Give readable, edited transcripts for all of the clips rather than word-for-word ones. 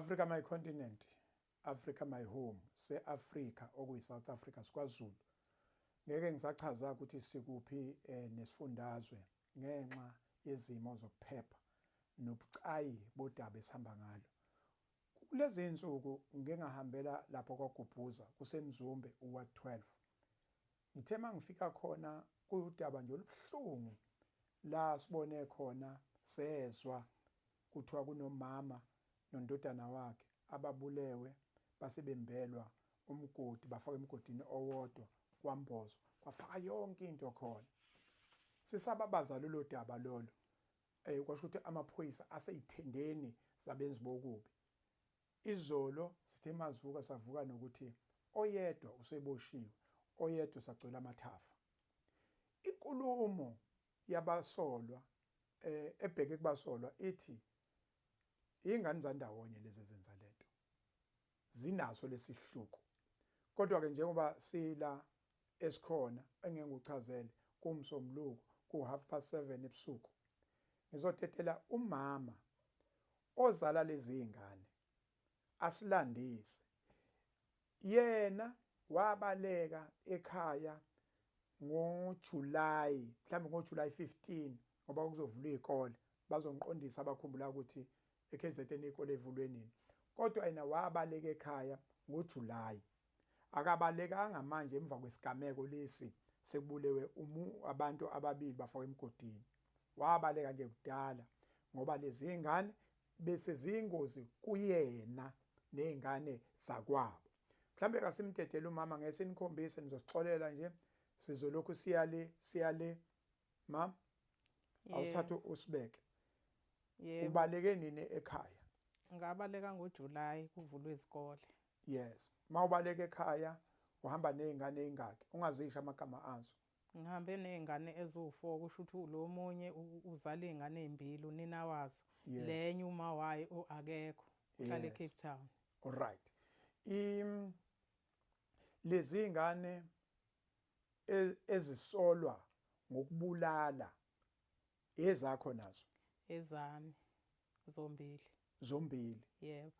Africa my continent, Africa my home, se-Africa okuyi-South Africa siKwaZulu. Ngeke ngisachaza ukuthi sikuphi nesifundazwe ngenxa yezimo zokuphepha nobucayi bodaba esihamba ngalo. Kulezi insuku ngike ngahambela lapho kwaGubhuza kuseMzumbe uWard 12. Ngithe mangifika khona kuyudaba nje olubuhlungu la sibone khona sezwa kuthiwa kunomama nondodana wakhe ababulewe basebembelwa umgodi bafaka emgodini owodwa kwaMbozo kwafaka yonke into khona. Sisababaza lolo daba lolo kwasho ukuthi amaphoyisa aseyithendeni zabenzi bokubi. Izolo sithe mazivuka savuka nokuthi oyedwa useboshiwe, oyedwa sagcwele amathafa. Inkulumo yabasolwa ebheke kubasolwa ithi ingane zandawonye lezi ezenza lento zinaso lesihluku. Kodwa ke njengoba sila esikhona engeke nguchazele kumsomluko ku7:30 ebusuku ngizothetela umama ozala lezi ingane asilandise. Yena wabaleka ekhaya ngoJuly, mhlawumbe ngoJuly 15 ngoba kuzovulwa izikole bazonqondisa abakhumbula ukuthi eKZN izikole evulwe nini. Kodwa yena wabaleka ekhaya ngoJuly. Akabalekanga manje emva kwesigameko lesi sekubulewe abantu ababili bafaka emgodini. Wabaleka nje kudala ngoba lezi ingane bese zingozi kuyena nezingane zakwabo. Mhlambe kasimtetele umama ngeke nikhombise nizosixolela nje sizolokhu siyale ma awuthatha usibeke. Ubaleke nini ekhaya? Ngabaleka ngoJuly kuvulwe izikole. Yes. Mawubaleka ekhaya uhamba nezingane ezingaki? Ungazisho amagama azo. Ngihambe nezingane eziwu4 kusho ukuthi lo munye uzala izingane ezimbili unina wazo. Lenye uma wayo akekho. Uhlala eCape Town. All right. Lezi ingane ezisolwa ngokubulala ezakho nazo. Ezami zombili. Zombili. Yebo.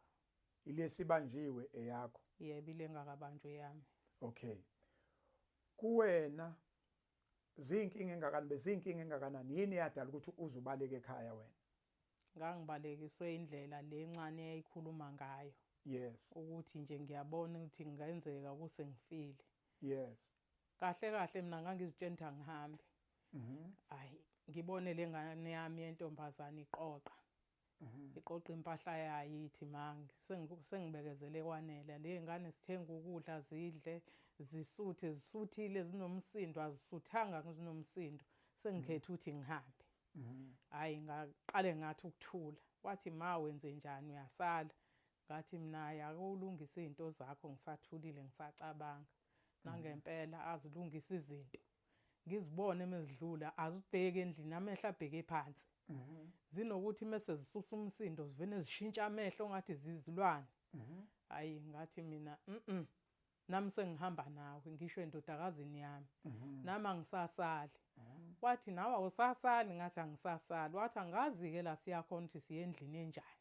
Ilesibanjiwe eyakho. Yebo ile ngakabanjwe yami. Okay. Kuwena zinkinga engakanani yini yadala ukuthi uzubaleke ekhaya wena? Ngangibalekiswe indlela lencane eyayikhuluma ngayo. Yes. Ukuthi nje ngiyabona ukuthi ngenzeka kuse ngifile. Yes. Kahle kahle mina ngangizitshenta ngihambe. Hayi ngibone lengane yami yentombazana iqoqa. Iqoqa impahla yayo ithi mangi sengibekezele kwanele lezingane sithenga ukudla zidle zisuthile zinomsindo azisuthanga zinomsindo sengikhetha ukuthi ngihambe. Hayi ngaqale ngathi ukuthula wathi ma wenze njani uyasala ngathi mina akulungisa izinto zakho ngisathulile ngisacabanga nangempela azilungisa izinto ngizibone emezidlula azibheke endlini amehla abheke phansi. Zinokuthi mase zisusa umsindo zivene zishintsha amehlo ngathi zizilwane. Hayi ngathi mina nami sengihamba nawe ngisho endodakazini yami nami angisasali. Wathi nawe awusasali ngathi angisasali. Wathi angazi ke la siyakhona ukuthi siye endlini enjani.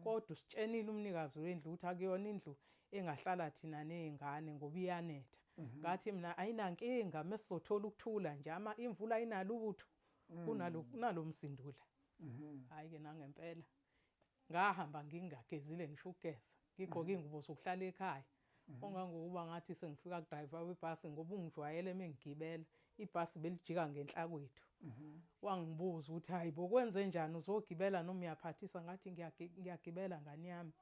Kodwa usitshenile umnikazi wendlu ukuthi akuyona indlu engahlala thina nezingane ngoba iyanetha. Ngathi mina ayinankinga mesizothola ukuthula nje imvula ayinalutho kunalomsindula. Hayi ke nangempela ngahamba ngingagezile ngisho ukugeza ngigqoka ingubo zokuhlala ekhaya. Ongangokuba ngathi sengifika kudriver webhasi ngoba ungijwayele mengigibela ibhasi belijika ngenhla kwethu. Wangibuza ukuthi hayi bokwenze njani uzogibela noma uyaphathisa ngathi ngiyagibela ngani yami.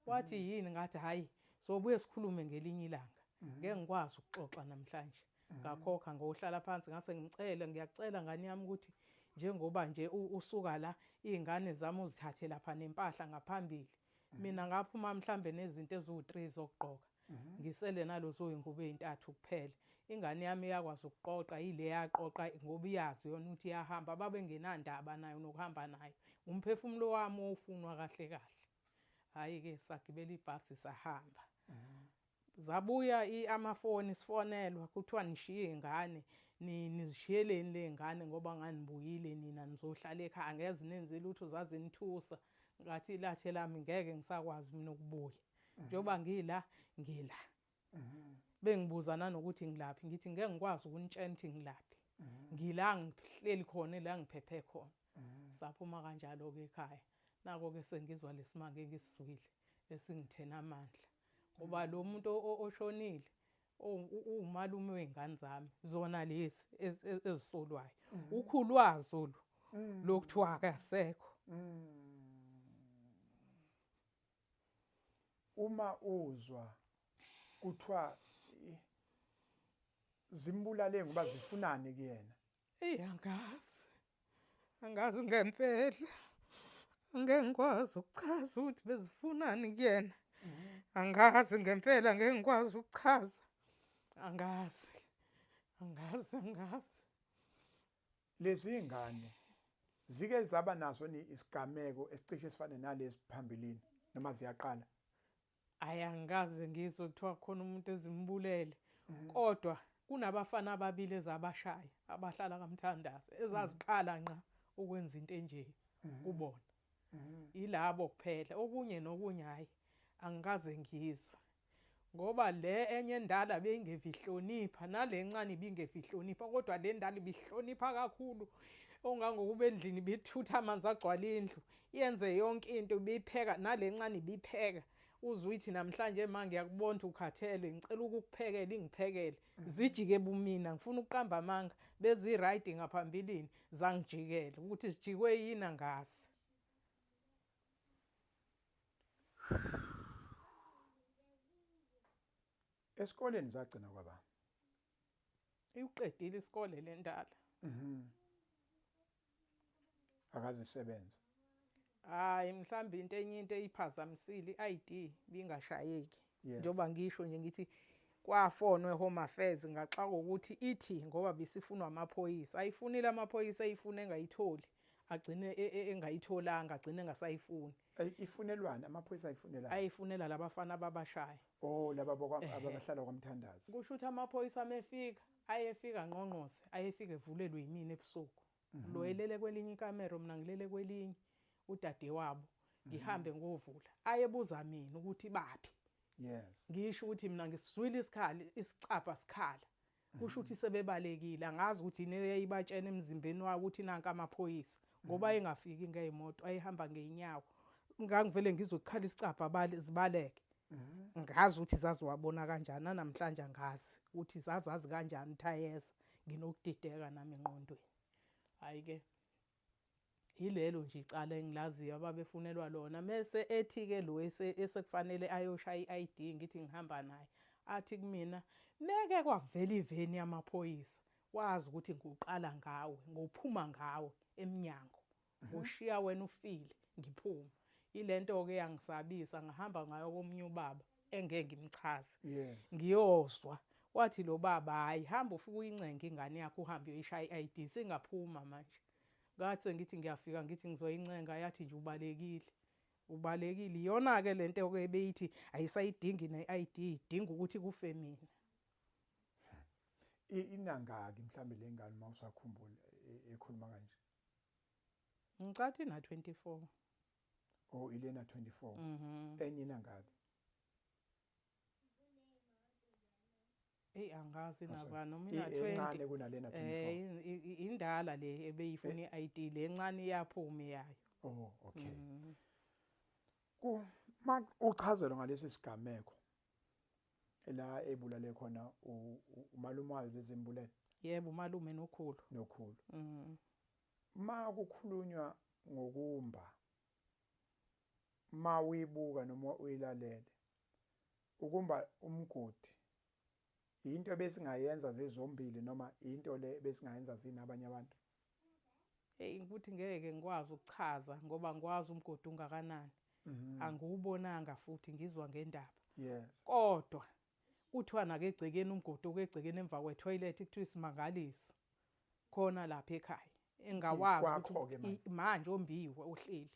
Wathi yini ngathi hayi sobuye sikhulume ngelinye ilanga. Ngeke ngikwazi ukuxoxa namhlanje. Ngakhokha ngohlala phansi ngase ngiyacela ngani yami ukuthi njengoba nje usuka la izingane zami uzithathe lapha nempahla ngaphambili. Mina ngaphuma mhlambe nezinto eziwu3 zokugqoka. Ngisele nalozo ingubo ezintathu kuphela. Ingane yami yakwazi ukuqoqa ile yaqoqa ngoba iyazi yona ukuthi iyahamba babengenandaba nayo nokuhamba nayo. Umphefumulo wami ofunwa kahle kahle. Hayi ke sagibela ibhasi sahamba. Zabuya amafoni sifonelwa kuthiwa nishiye ingane nizishiyeleni lengane ngoba nganibuyile nina nizohlala ekhaya angeze nenze lutho zaze nithusa ngathi ilathe lami ngeke ngisakwazi mina ukubuya njengoba ngila bengibuza nanokuthi ngilaphi ngithi ngeke ngikwazi ukunitshela ukuthi ngilaphi ngila ngihleli khona la ngiphephe khona saphuma kanjalo-ke ekhaya nako-ke sengizwa lesimanga engisizwile esingithena amandla ngoba lo muntu oshonile uwumalume wey'ngane zami zona lezi ezisolwayo ukhulwazi olu lokuthiwa akasekho. Uma uzwa kuthiwa zimbulale ngoba zifunani kuyena? Angazi ngempela angeke ngikwazi ukuchaza ukuthi bezifunani kuyena angazi ngempela ngeke ngikwazi ukuchaza angazi. Lezi ngane zike zaba naso isigameko esicishe sifane nalesi phambilini noma ziyaqala? Angikaze ngizwe kuthiwa khona umuntu ezimbulele kodwa kunabafana ababili ezabashaya abahlala kaMthandazo ezaziqala nqa ukwenza into enje kubona ilabo kuphela okunye nokunye hayi angikaze ngizwe ngoba le enye endala beyingeva ihlonipha nale ncane ibingeva ihlonipha kodwa le ndala ibihlonipha kakhulu ongangokuba endlini bithutha amanzi agcwala indlu yenze yonke into biyipheka nale ncane ibipheka uzwe uyithi namhlanje manje ngiyakubona ukhathele ngicela ukukuphekela ingiphekele zijike bumina ngifuna ukuqamba amanga bezirayidi ngaphambilini zangijikela ukuthi zijikwe yini angazi. Esikoleni zagcina kwaba Iqedile isikole le ndala. Akazisebenza. Hayi mhlawumbe into eyiphazamisile i-ID bingashayeki njengoba ngisho nje ngithi kwafonwe Home Affairs ngaxa kokuthi ithi ngoba bisifunwa amaphoyisa ayifunile amaphoyisa ayifune engayitholi agcine engayitholanga agcine engasayifuni. Ifunelwana amaphoyisa ayifunela? Ayifunela labafana ababashaya. Laba abahlala kwaMthandazo. Kusho ukuthi amaphoyisa amefika ayefika ngqongqoze ayefika evulelwe yimini ebusuku. Lo elele kwelinye ikamero mina ngilele kwelinye udade wabo ngihambe ngovula ayebuza mina ukuthi baphi. Yes. Ngisho ukuthi mina ngisizwile isicapha sikhala. Kusho ukuthi sebebalekile angazi ukuthi neyayibatshena emzimbeni wayo ukuthi nanka amaphoyisa ngoba engafiki ngezimoto ayihamba ngeenyawo. Ngangivele ngizwe ukukhala isicapha zibaleke. Ngazi ukuthi zaziwabona kanjani namhlanje angazi ukuthi zazazi kanjani thayeza nginokudideka nami engqondweni. Hayi ke yilelo nje icala engilaziyo ababefunelwa lona mase ethi ke lo esekufanele ayoshaya i-ID ngithi ngihamba naye athi kumina meke kwavela iveni yamaphoyisa wazi ukuthi ngiqala ngawe ngophuma ngawe eminyango ngoshiya wena ufile ngiphuma ilento ke yangisabisa ngahamba ngayo komunye ubaba engeke ngimchaze ngiyozwa wathi lo baba hayi hamba ufike uyincenge ingane yakho uhambe uyoyishaya i-ID singaphuma manje. Ngathi ngithi ngiyafika ngithi ngizoyincenga yathi nje ubalekile iyona ke lento ke beyithi ayisayidingi ne-ID idinga ukuthi kufe mina. Inangaki mhlambe le ngane mawusakhumbula ekhuluma kanje? Ngicathi na 24. Ilena 24. Enye inangaki? Angazi naba noma ina 20. Encane kunalena 24. Indala le ebeyifuna i-ID le encane iyaphuma yayo. Okay. Uchazelwe ngalesi sigameko la ebulale khona umalume wayo lezimbulele? Yebo umalume nokhulu. Ma kukhulunywa ngokumba ma uyibuka noma uyilalele ukumba umgodi into besingayenza zizombili noma into le besingayenza zinabanye abantu? Ukuthi ngeke ngikwazi ukuchaza ngoba ngikwazi umgodi ungakanani. Angiwubonanga futhi ngizwa ngendaba. Yes. Kodwa kuthiwa nakegcekeni umgodi okegcekeni emva kwetoilet kuthiwa isimangaliso khona lapha ekhaya engawazi ukuthi manje ombiwe uhleli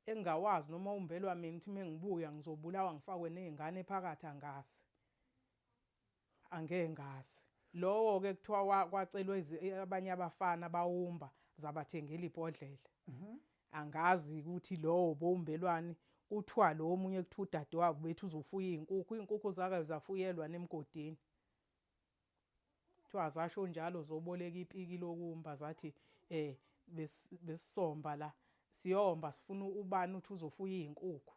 engawazi noma umbelwa mina ukuthi mengibuya ngizobulawa ngifakwe nezingane phakathi angazi. Angeke ngazi. Lowo ke kuthiwa kwacelwe abanye abafana bawumba zabathengela ibhodlela. angazi ukuthi lowo bombelwane kuthiwa lo omunye kuthiwa udadewabo bethu uzofuya iy'nkukhu zakhe zafuyelwa nemgodini. Kuthiwa zasho njalo zoboleka ipiki lokumba zathi besisomba la siyomba sifuna ubani uthi uzofuya iy'nkukhu.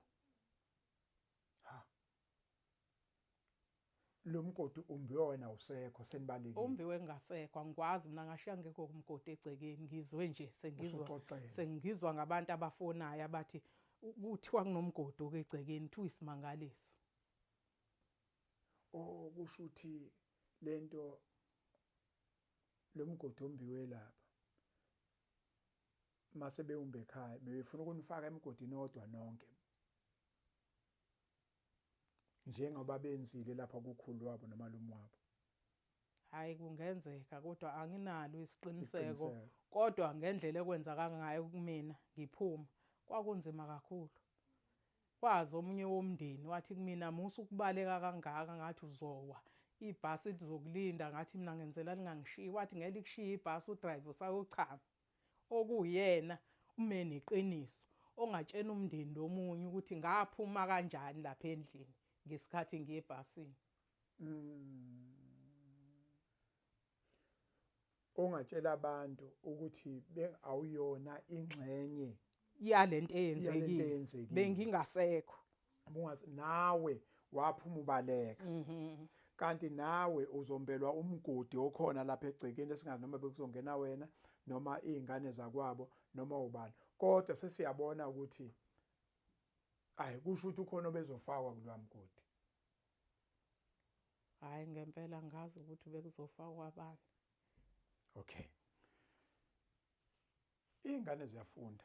Lo mgodi umbiwe wena usekho senibalekile. Umbiwe kungasekho angikwazi mina ngashiya ngekho kumgodi egcekeni ngizwe nje sengizwa ngabantu abafonayo abathi kuthiwa kunomgodi okegcekeni kuthiwa isimangaliso. Kusho ukuthi lento lo mgodi ombiwe lapha mase bewumbe ekhaya befuna ukunifaka emgodini odwa nonke njengoba benzile lapha kukhulu wabo nomalume wabo. Hayi kungenzeka kodwa anginalo isiqiniseko kodwa ngendlela ekwenzaka ngayo kumina ngiphuma kwakunzima kakhulu. Kwazi omunye womndeni wathi kumina musa ukubaleka kangaka ngathi uzowa ibhasi lizokulinda ngathi mina ngenzela lingangishiyi wathi ngeke likushiye ibhasi udriver usayochama okuyena ume neqiniso ongatshena umndeni lomunye ukuthi ngaphuma kanjani lapha endlini ngesikhathi ngiyebhasini. Ongatshela abantu ukuthi awuyona ingxenye yalento eyenzekile bengingasekho nawe waphuma ubaleka kanti nawe uzombelwa umgodi okhona lapha egcekeni esingazi noma bekuzongena wena noma izingane zakwabo noma ubani kodwa sesiyabona ukuthi kusho ukuthi ukhona obezofakwa kulwa mgodi. Hayi ngempela ngazi ukuthi bekuzofakwa abantu. Okay. Izingane ziyafunda.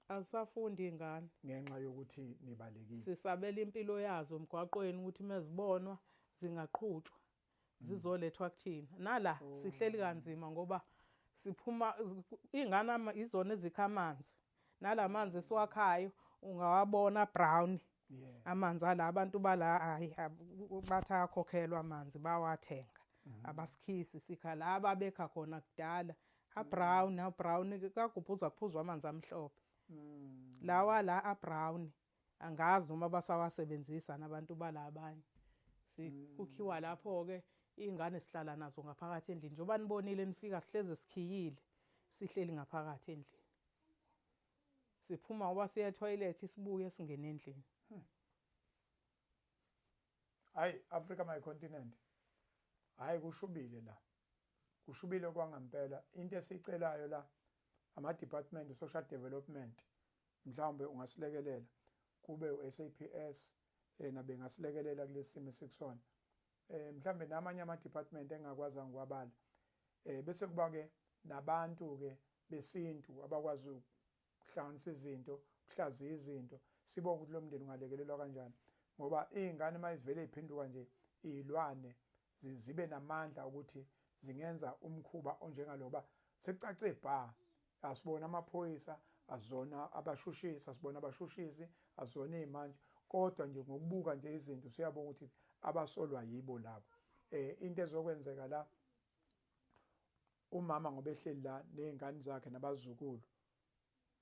Azisafundi ingane ngenxa yokuthi nibalekile. Sisabela impilo yazo emgwaqweni ukuthi mezibonwa zingaqhutshwa zizolethwa kuthina. Nala sihleli kanzima ngoba siphuma izingane izona ezikha amanzi. Nalamanzi esiwakhayo ungawabona brown. Amanzi ala abantu bala hayi bathi ayakhokhelwa amanzi bawathenga. Abasikhisi sikha la ababekha khona kudala. Brown kagubhuza kuphuzwa amanzi amhlophe. Lawa la abrown angazi noma basawasebenzisa nabantu balabanye. Sikukhiwa lapho ke izingane sihlala nazo ngaphakathi endlini njengoba nibonile nifika sihleze sikhiyile sihleli ngaphakathi endlini. Siphuma ngoba siya etoilet sibuye singene endlini. Hayi Africa my continent. Hayi kushubile la. Kushubile kwangempela into esicelayo la ama department social development mhlawumbe ungasilekelela kube uSAPS nabe ngasilekelela kulesimo sekusona. Mhlawumbe namanye ama department engakwazi ngiwabala. Bese kuba ke nabantu ke besintu abakwazi ukuhlanganisa izinto, ukuhlaziya izinto, sibonga ukuthi lo mndeni ungalekelelwa kanjani ngoba izingane mayivele iphinduka nje izilwane zibe namandla ukuthi zingenza umkhuba onjengaloba sekucace bha asibona amaphoyisa azona abashushisi asibona abashushisi azona izimanje kodwa nje ngokubuka nje izinto siyabona ukuthi abasolwa yibo labo. Into ezokwenzeka la umama ngoba ehleli la nezingane zakhe nabazukulu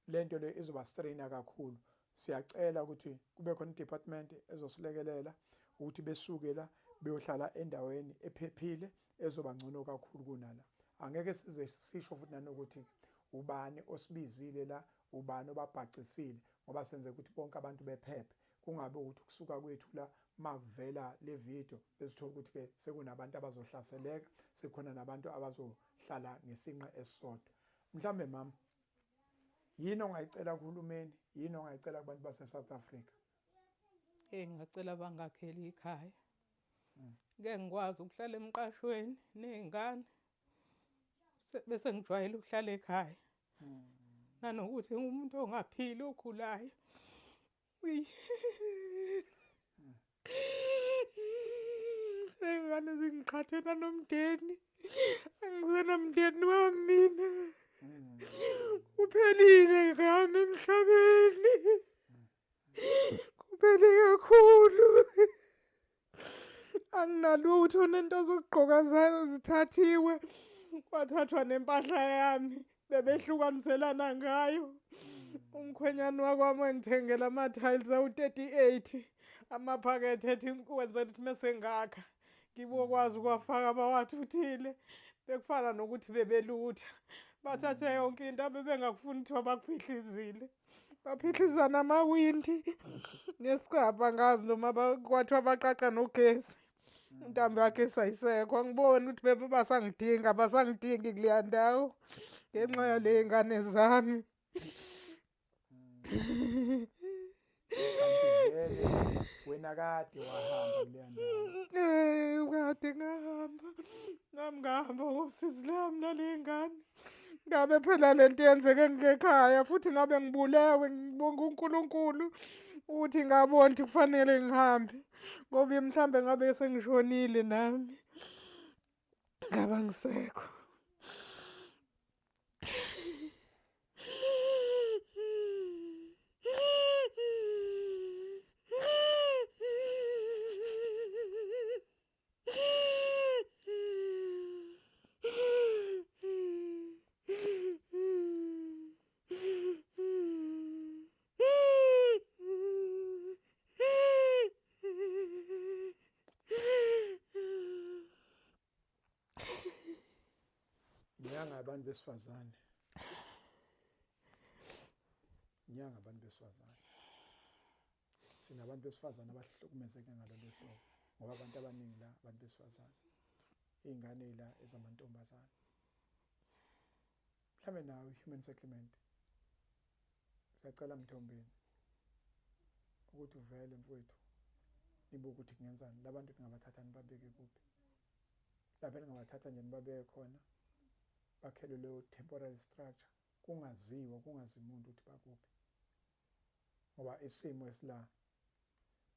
lento le izoba strainer kakhulu. Siyacela ukuthi kube khona department ezosilekelela ukuthi besuke la beyohlala endaweni ephephile ezoba ngcono kakhulu kunala. Angeke size sisho futhi nanokuthi ubani osibizile la ubani obabhacisile ngoba senze ukuthi bonke abantu bephephe kungabe ukuthi kusuka kwethu la makuvela le video besithola ukuthi ke sekunabantu abazohlaseleka sekhona nabantu abazohlala ngesinqa esisodwa. Mhlambe mama yini ongayicela kuhulumeni yini ongayicela kubantu base South Africa? Ngingacela bangakheli ikhaya. Ngeke ngikwazi ukuhlala emqashweni nezingane bese ngijwayele ukuhlala ekhaya. Nanokuthi umuntu ongaphili okhulayo. Engane zingiqhathela nomndeni. Angizona mndeni wami. Kuphelile ngami emhlabeni. Kuphele kakhulu. Anginalutho nento zokugqoka zayo zithathiwe kwathathwa nempahla yami bebehlukaniselana ngayo. Umkhwenyana wakwami wangithengela ama-tiles awu-38 amaphakethe ethi wenzela ukuthi mese ngakha ngibokwazi ukuwafaka bawathuthile. Bekufana nokuthi bebelutha. Bathathe yonke into abebengakufuni kuthiwa bakuphihlizile. Baphihliza namawindi nesicabha ngazi noma kwathiwa baqaqa nogesi. Intambo yakhe sayisekho. Angiboni ukuthi basangidinga basangidingi kuleya ndawo ngenxa yaley'ngane zami. Kanti vele wena kade wahamba kuleya ndawo. Kade ngahamba. Nami ngahamba ngosizi lami naley'ngane. Ngabe phela lento yenzeke ngekhaya futhi ngabe ngibulewe ngibonga uNkulunkulu ukuthi ngabona ukuthi kufanele ngihambe. Ngoba mhlambe ngabe sengishonile nami. Ngaba ngisekho. Nyanga abantu besifazane. Nyanga abantu besifazane. Sinabantu besifazane abahlukumezeke ngalolu hlobo ngoba abantu abaningi la abantu besifazane. Iy'ngane la ezamantombazane. Mhlambe nawe i-human settlement. Siyacela Mthombeni ukuthi uvele mfowethu nibuke ukuthi kungenzani labantu ningabathatha nibabeke kuphi. Lapha ningabathatha nje nibabeke khona bakhelwe leyo temporary structure kungaziwa kungazi umuntu ukuthi bakuphi ngoba isimo esila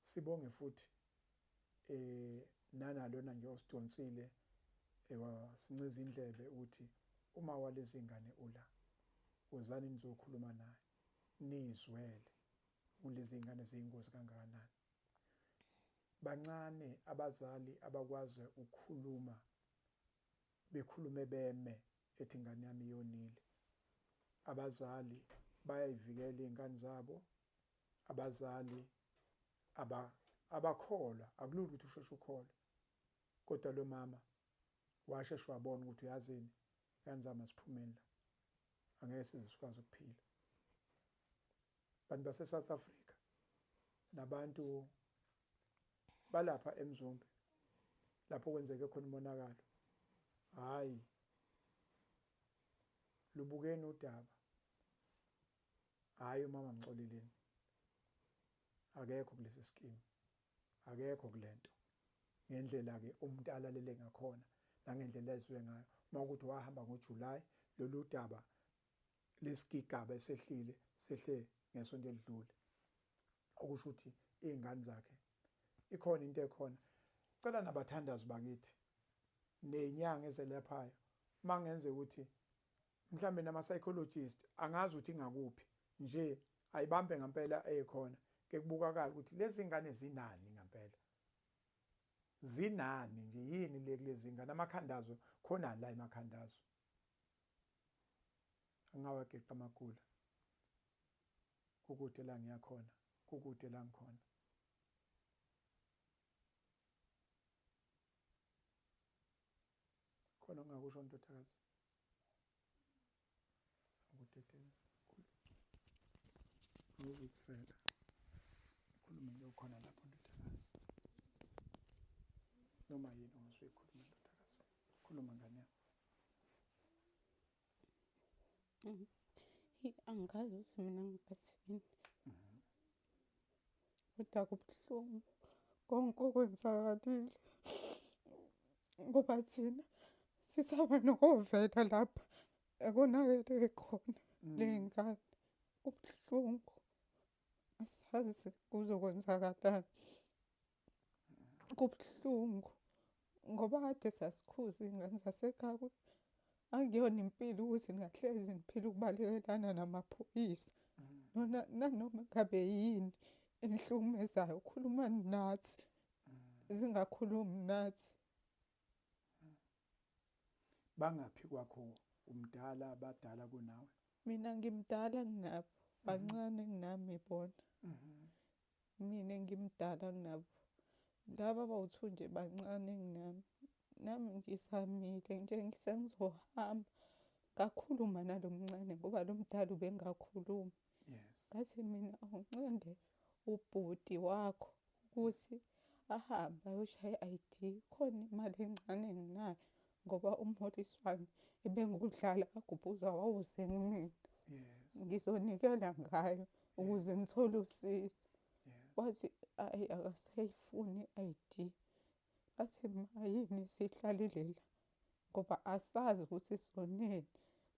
sibonge futhi nanalona nje osidonsile sinciza indlebe ukuthi uma walezi ngane ula wozani nizokhuluma naye nizwele kulezi ngane eziyingozi kangakanani. Bancane abazali abakwazi ukukhuluma bekhulume beme ethi ingane yami iyonile. Abazali bayayivikela iy'ngane zabo. Abazali abakholwa akulula ukuthi usheshe ukholwe. Kodwa lo mama washesha wabona ukuthi uyazini ingane zami asiphumeni la. Angeke size sikwazi ukuphila. Bantu base-South Africa nabantu balapha eMzumbe lapho kwenzeke khona umonakalo. Hayi lubukeni udaba. Hayi umama Mxoleleni. Akekho kulesi skimu. Akekho kulento. Ngendlela ke umuntu alalele ngakhona nangendlela ezwe ngayo. Mawukuthi wahamba ngoJuly lolu daba lesigigaba esehlile sehle ngesonto elidlule. Okusho ukuthi izingane zakhe ikhona into ekhona. Cela nabathandazi bakithi nenyanga ezelaphayo mangenze ukuthi mhlambe nama psychologist angazi ukuthi ingakuphi nje ayibambe ngempela ekhona ke kubukakala ukuthi lezi ngane zinani ngempela. Zinani nje yini lezi ngane amakhandazo khona la emakhandazo. Angawageqa amakula. Kukude la ngiyakhona, kukude la ngikhona. Khona ungakusho ndodakazi. Ukudedela. Ukufela. Khuluma nje ukhona lapho ndodakazi. Noma yini ongayikhuluma ndodakazi. Khuluma ngane yakho. Angikazi ukuthi mina ngibathini. Kodwa kubuhlungu konke okwenzakalile. Ngoba thina sisaba nokovela lapha ekonakele khona ley'ngane. Kubuhlungu. Asazi kuzokwenzakalani. Kubuhlungu ngoba kade sasikhuza iy'ngane zasekhaya ukuthi akuyona impilo ukuthi ngahlezi ngiphila ukubalekelana namaphoyisa. Nanoma ngabe yini enihlukumezayo ukhuluma nathi. Zingakhulumi nathi. Bangaphi kwakho umdala abadala kunawe? Mina ngimdala kunabo, bancane kunami bona. Mina engimdala kunabo. Laba abawu-2 nje bancane kunami. Nami ngisamile nje sengizohamba. Ngakhuluma nalo mncane ngoba lo mdala ubengakhulumi. Yes. Ngathi mina awunqende ubhuti wakho ukuthi ahambe ayoshaya i-ID. Khona imali encane enginayo ngoba umholisi wami ebengudlala kagubhuza wawusemina. Yes. Ngizonikela ngayo ukuze ngithole usizo. Yes. Wathi ayi akasayifuni i-ID. Bathi ma yini sihlalile la ngoba asazi ukuthi sonini.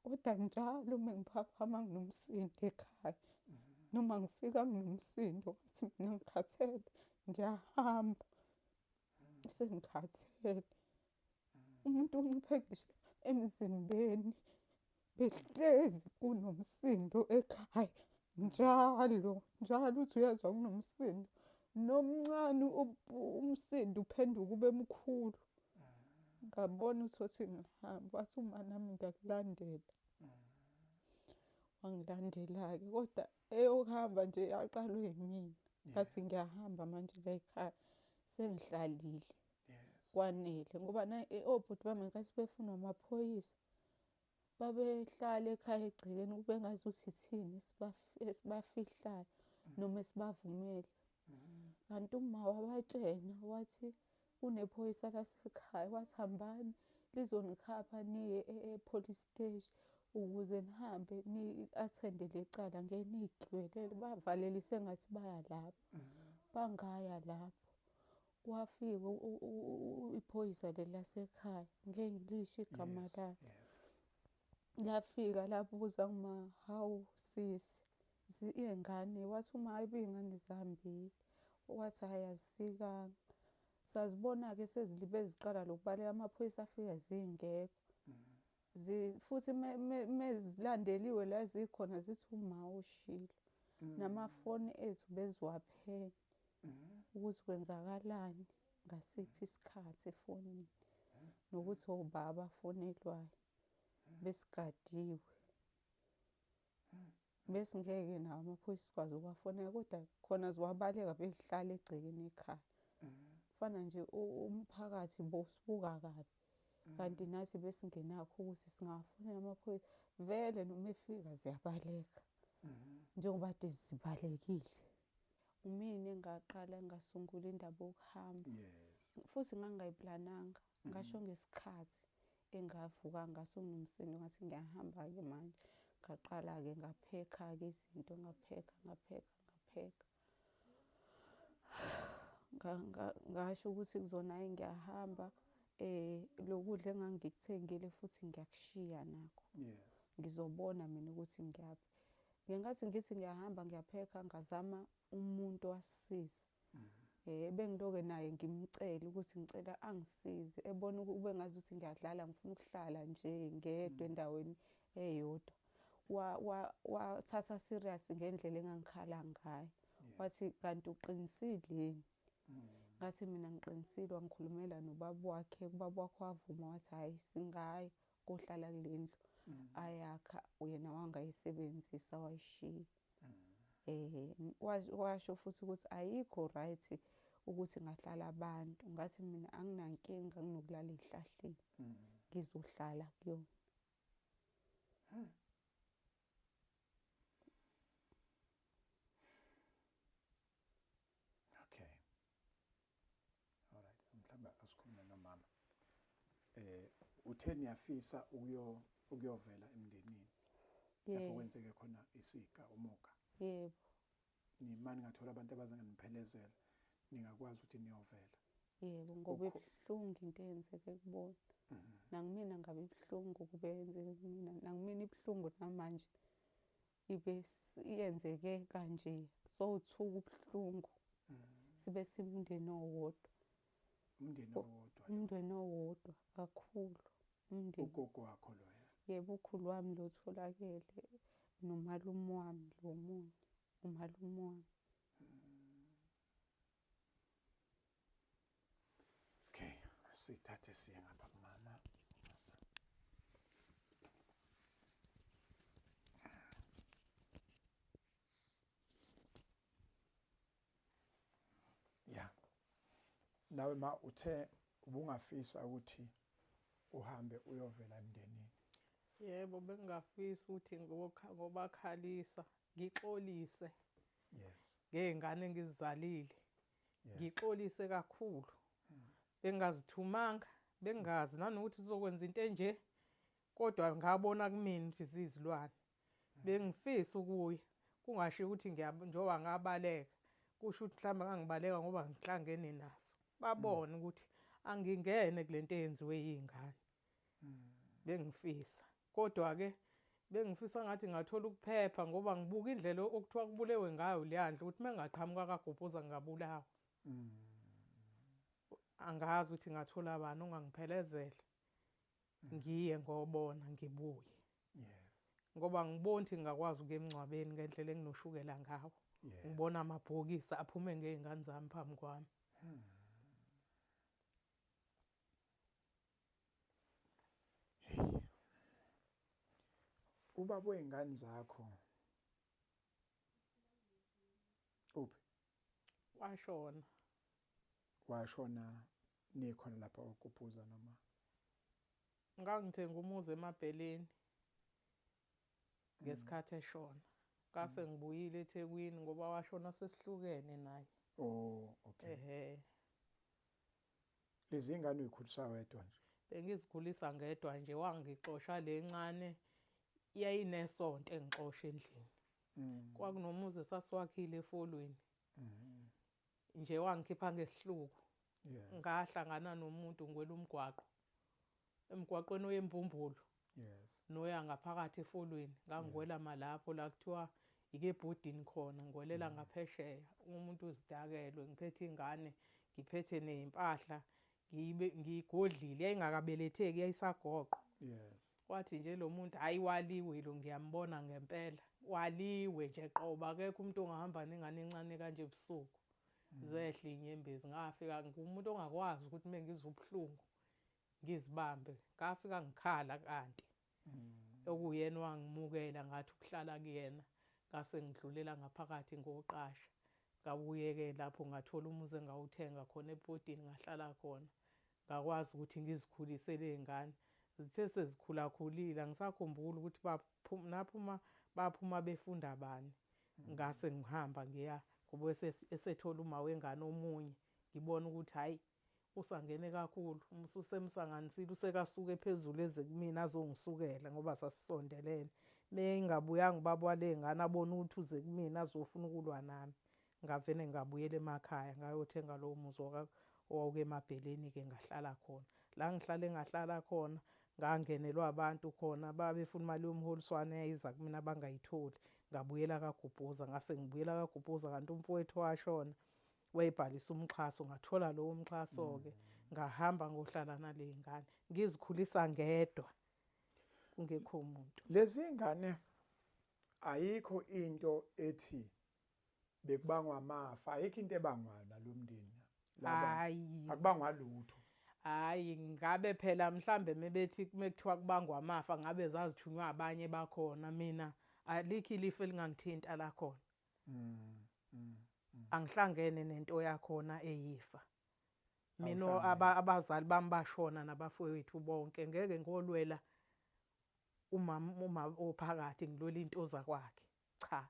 Kodwa njalo uma ngiphaphama nginomsindo ekhaya noma ngifika nginomsindo ngathi mina ngikhathele ngiyahamba. Sengikhathele. Umuntu unciphe ngisho emzimbeni behlezi kunomsindo ekhaya njalo uthi uyezwa kunomsindo nomncane umsindo uphenduka ube mkhulu. Ngabona ukuthi ngihamba wathi uma nami ngiyakulandela. Wangilandela-ke kodwa eyokuhamba nje yaqalwa yimina. Ngathi ngiyahamba manje la ekhaya sengihlalile. Kwanele ngoba obhuti bami ngenkathi befunwa amaphoyisa babehlala ekhaya egcekeni kube ngazuthi ithini esibafihlayo noma esibavumele. Kanti uma wabatshena wathi kunephoyisa lasekhaya wathi hambani lizonikhapha niye e-police station ukuze nihambe ni-athende le cala ngeke niy'gibelele. Bavalele sengathi baya lapho bangaya lapho. Kwafika iphoyisa leli lasekhaya ngeke ngilisho igama layo. Lafika labuza kuma, hawu sisi iy'ngane, wathi uma hhayi iy'ngane zihambile. Wathi hhayi azifikanga. Sazibona-ke sezilibe ziqala lokubaleka amaphoyisa afika zingekho. Futhi mezilandeliwe la zikhona zithi uma ushilo. Namafoni ethu beziwaphenya ukuthi kwenzakalani ngasiphi isikhathi efonini. Nokuthi obaba abafonelwayo besigadiwe. Besingeke nawo amaphoyisa sikwazi ukuwafonela kodwa khona ziwabaleka behlala egcekeni ekhaya. Kufana nje umphakathi bowusibuka kabi. Kanti nathi besingenakho ukuthi singawafonela amaphoyisa. Vele noma efika ziyabaleka njengoba kade zibalekile. Umina engaqala ngasungula indaba yokuhamba. Futhi ngangingayiplananga. Ngasho ngesikhathi engavuka ngaso nginomsindo ngathi ngiyahamba-ke manje. Ngaqala-ke ngaphekha-ke izinto ngaphekha. Ngasho ukuthi kuzona hhayi ngiyahamba lo kudla engangikuthengile futhi ngiyakushiya nakho. Ngizobona mina ukuthi ngiyaphi. Ngenkathi ngithi ngiyahamba ngiyaphekha ngazama umuntu wasisiza. Bengiloke naye ngimcela ukuthi ngicela angisize ebona ube ngazuthi ngiyadlala ngifuna ukuhlala nje ngedwa endaweni eyodwa. Wathatha serious ngendlela engangikhala ngayo. Wathi kanti uqinisile yini? Ngathi mina ngiqinisile. Wangikhulumela nobaba wakhe. Ubaba wakhe wavuma wathi hhayi singaya kohlala kule ndlu ayakha yena wangayisebenzisa wayishiya. Washo futhi ukuthi ayikho right ukuthi ngahlala abantu. Ngathi mina anginankinga nginokulala ey'hlahleni ngizohlala kuyona. Okay. Alright, mhlawumbe asikhulume nomama. Uthe niyafisa ukuyovela emndenini lapho kwenzeke khona isiga umuga. Yebo. Nimani ngathola abantu abazanganiphelezela ningakwazi ukuthi niyovela. Yebo ngoba ibuhlungu into eyenzeke kubona. Nangimina ngabe ibuhlungu kube yenzeke kumina. Nangimina ibuhlungu namanje ibe iyenzeke kanje. Sowuthuka ubuhlungu. Sibe simndeni owodwa. Umndeni owodwa kakhulu. Ugogo wakho loya? Yebo, ukhulu wami lo tholakele nomalume wami lo munye. Umalume wami. Okay, sithathe siye ngapha kumama. nawe uthe ubungafisa ukuthi uhambe uyovela emndenini. Yebo, bengingafisa ukuthi ngobakhalisa ngixolise Yes. ngey'ngane engizizalile. Yes. Ngixolise kakhulu. Bengingazithumanga, bengazi nanokuthi zizokwenza into enje, kodwa ngabona kumina ukuthi zizilwane. Bengifisa ukuya, kungashiwo ukuthi njengoba ngabaleka, kusho ukuthi mhlawumbe ngangibaleka ngoba ngihlangene nazo. Babone ukuthi angingene kule nto eyenziwe iy'ngane. Bengifisa. Kodwa-ke bengifisa ngathi ngathola ukuphepha ngoba ngibuka indlela okuthiwa kubulewe ngayo Liyandle ukuthi uma ngingaqhamuka kaGobhoza ngingabulawa. Angazi ukuthi ngathola bani ongangiphelezela. Ngiye ngobona ngibuye. Yes. Ngoba ngibona ukuthi ngingakwazi ukuya emngcwabeni ngendlela enginoshukela ngawo. Yes. Ngibona amabhokisi aphume ngey'ngane zami phambi kwami. Hey. Ubaba wey'ngane zakho uphi? Washona. Washona nikhona lapha kwaGobhoza noma? Ngangithenga umuzi eMabheleni ngesikhathi eshona. Ngase ngibuyile eThekwini ngoba washona sesihlukene naye. Oh, okay. Ehhe. Lezi ngane uy'khulisa wedwa nje? Bengizikhulisa ngedwa nje, wangixosha le ncane yayinesonto engixosha endlini. Kwakunomuzi esasiwakhile efolweni. Nje wangikhipha ngesihluku. Yes. Ngahlangana nomuntu ngiwela umgwaqo. Emgwaqweni oyembumbulu. Yes. Noya ngaphakathi efolweni. Ngangiwela malapho la kuthiwa ike ebhodini khona, ngiwelela ngaphesheya. Umuntu uzidakelwe, ngiphethe ingane, ngiphethe ney'mpahla, ngiyigodlile, yayingakabeletheki, yayisagoqwa. Yes. Wathi nje lo muntu hhayi waliwe lo, ngiyambona ngempela. Waliwe nje qoba, akekho umuntu ongahamba nengane encane kanje ebusuku. Zehla iy'nyembezi, ngafika ngumuntu ongakwazi ukuthi uma ngizwa ubuhlungu ngizibambe. Ngafika ngikhala kanti. Okuyena wangimukela ngathi ukuhlala kuyena. Ngase ngidlulela ngaphakathi ngoqasha. Ngabuye-ke lapho ngathola umuzi engawuthenga khona ebhodini ngahlala khona. Ngakwazi ukuthi ngizikhulise ley'ngane. Zithe sezikhulakhulile, angisakhumbuli ukuthi baphuma befunda bani. Ngase ngihamba ngiya ngoba esethola uma wengane omunye. Ngibona ukuthi hhayi usangene kakhulu, usemsanganisile, usekasuke phezulu eze kumina azongisukela ngoba sasisondelene. Mengingabuyanga ubaba waley'ngane abone ukuthi uze kumina azofuna ukulwa nami. Ngavele ngabuyela emakhaya ngayothenga lowo muzi owawuke eMabheleni-ke ngahlala khona. La ngahlala khona ngangenelwa abantu khona babefuna imali yomholiswane eyayiza kumina bangayitholi. Ngabuyela kaGobhoza, ngase ngibuyela kaGobhoza kanti umfowethu washona wayebhalisa umxhaso. Ngathola lowo mxhaso-ke ngahamba ngohlala naley'ngane ngizikhulisa ngedwa kungekho muntu. Lezi ngane ayikho into ethi bekubangwa amafa, ayikho into ebangwa nalo mndeni. Hayi. Akubangwa lutho. Hhayi, ngabe phela mhlambe mebethi mekuthiwa kubangwa amafa ngabe zazithunywa abanye bakhona. Mina alikho ilifa elingangithinta la khona. Angihlangene nento yakhona eyifa. Mina abazali bami bashona nabafowethu bonke. Ngeke ngolwela umama ophakathi ngilwela into zakwakhe. Cha.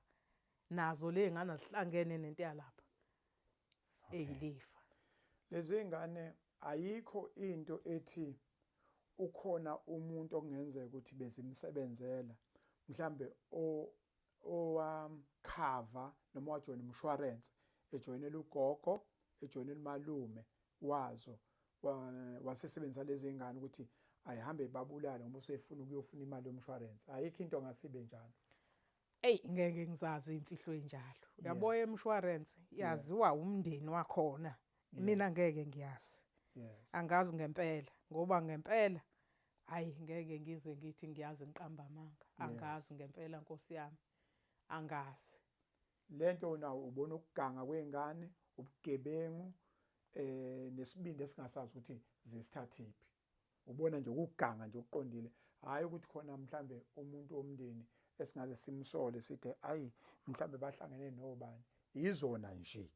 Nazo ley'ngane azihlangene nento yalapha eyilifa. Lezi ngane ayikho into ethi ukhona umuntu okungenzeka ukuthi bezimsebenzela mhlambe owakhava noma wajoyina umshwarense, ejoyinela ugogo, ejoyinela umalume wazo, wasesebenzisa lezi ngane ukuthi ayihambe babulala ngoba usefuna ukuyofuna imali yomshwarense. Ayikho into ngasibe njalo. Eyi, ngeke ngizazi imfihlo enjalo. Uyabona emshwarense yaziwa umndeni wakhona. Mina ngeke ngiyazi. Yes. Angazi ngempela ngoba ngempela hayi ngeke ngize ngithi ngiyazi ngiqamba amanga. Angazi ngempela Nkosi yami. Angazi. Lento nawo ubona ukuganga kwengane, ubugebengu nesibindi esingasazi ukuthi zisithathiphi. Ubona nje ukuganga nje okuqondile, hayi ukuthi khona mhlambe umuntu womndeni esingaze simsole sithi ayi mhlambe bahlangene nobani. Izona nje.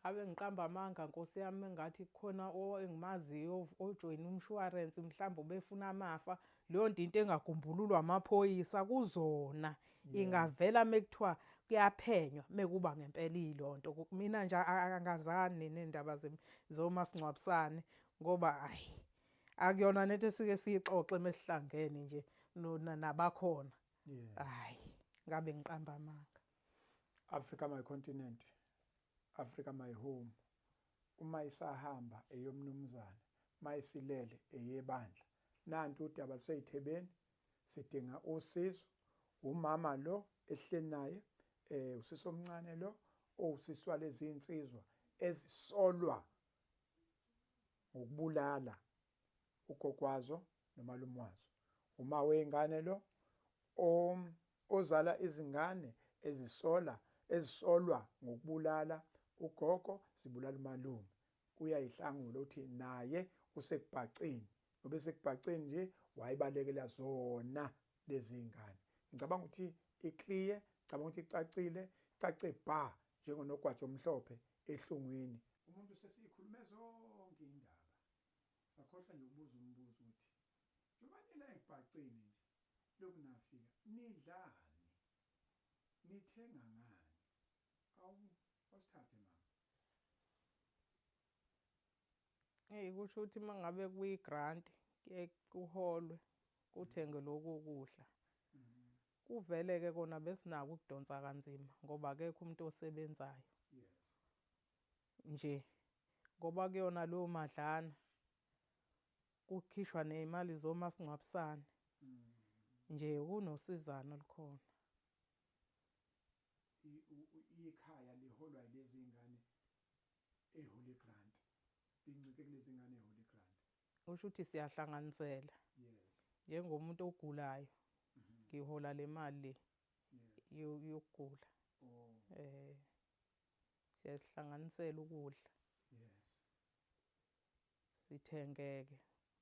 Ngabe ngiqamba amanga Nkosi yami engathi kukhona engimaziyo ojoyina umshwarensi mhlawumbe ubefuna amafa, leyo nto into engagumbululwa amaphoyisa kuzona. Ingavela mekuthiwa kuyaphenywa mekuba ngempela iyilonto. Mina nje angazani nendaba zomasingcwabisane ngoba hhayi akuyona lento esike siyixoxe mesihlangene nje nabakhona. Hhayi ngabe ngiqamba amanga. Africa my continent, Africa my home. Uma isahamba eyomnumzane, uma isilele eyebandla. Nanti udaba lusey'thebeni, sidinga usizo. Umama lo ehleli naye, usisi omncane lo, owusisi walezi iy'nsizwa ezisolwa ngokubulala ugogo wazo nomalume wazo. Uma wey'ngane lo ozala izingane ezisolwa ngokubulala ugogo zibulala umalume. Uyayihlangula uthi naye usekubhaceni, ngoba esekubhaceni nje wayibalekela zona lezi ngane. Ngicabanga ukuthi ikliye, ngicabanga ukuthi icacile, cace bha njengonogwaja omhlophe ehlungwini. Umuntu sesiyikhulume zonke iy'ndaba, sakhohlwa nje ukubuza umbuzo ukuthi njengoba nila ekubhaceni nje lokhu nafika nidlani, nithenga ngani? Awusithathe mama. Kusho ukuthi uma ngabe kuyi-grant kuye kuholwe kuthenge lokhu kudla. Kuvele-ke kona besinako ukudonsa kanzima ngoba akekho umuntu osebenzayo nje, ngoba kuyona leyo madlana kukhishwa ney'mali zomasingcwabisane nje kunosizana olukhona. Ikhaya liholwa yilezi ngane ey'hola i-grant, lincike kulezi ngane ey'hola i-grant. Kusho ukuthi siyahlanganisela njengomuntu ogulayo ngihola le mali le yokugula. Siyahlanganisela ukudla sithengeke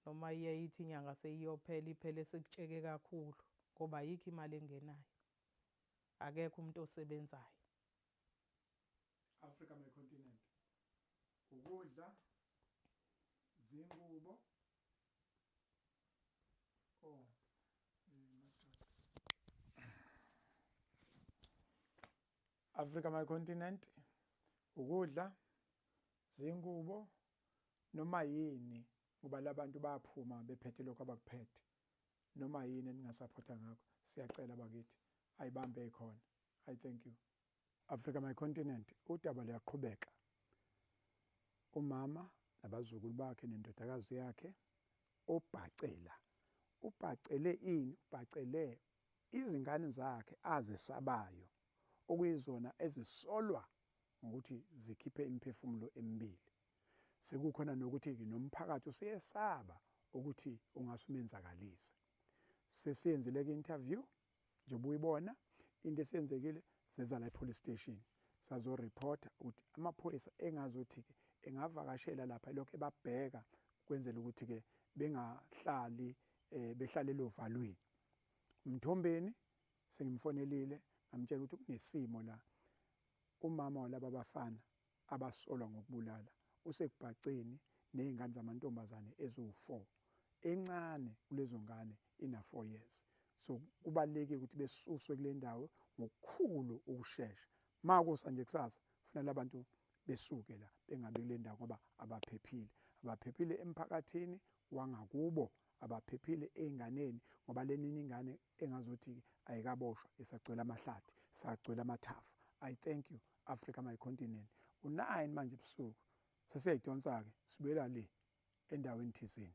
noma iye ithi inyanga seyiyophela iphele sekutsheke kakhulu ngoba ayikho imali engenayo, akekho umuntu osebenzayo. Africa my continent, ukudla, zingubo, Africa my continent, ukudla, zingubo, noma yini ngoba labantu bayaphuma bephethe lokho abakuphethe. Noma yini eningasaphotha ngakho, siyacela bakithi ayibambe khona. I thank you. Africa my continent, udaba luyaqhubeka. Umama nabazukulu bakhe nendodakazi yakhe ubhacele ini? Ubhacele izingane zakhe azesabayo okuyizona ezisolwa ngokuthi zikhiphe imiphefumulo emibili. Sekukhona nokuthi nomphakathi useyesaba ukuthi ungasumenzakalise. Sesiyenzile-ke interview njengoba uyibona into esenzekile, seza la e-police station sazoreporta ukuthi amaphoyisa engazuthi-ke engavakashela lapha lokho ebabheka kwenzela ukuthi-ke bengahlali behlalele ovalweni. Mthombeni sengimfonelile ngamtshela ukuthi kunesimo la umama walaba bafana abasolwa ngokubulala usekubhaceni nezingane zamantombazane eziwu4, encane kulezo ngane ina4 years. So kubalulekile ukuthi besuswe kule ndawo ngokukhulu ukushesha. Makusa nje kusasa kufanele abantu besuke la bengabe kule ndawo ngoba abaphephile emphakathini wangakubo, abaphephile ey'nganeni ngoba lenini ingane engazuthi ayikaboshwa isagcwele amahlathi, sagcwele amathafu. I thank you Africa my continent. U9 manje ebusuku sesiyayidonsa-ke sibuyela le endaweni thizeni.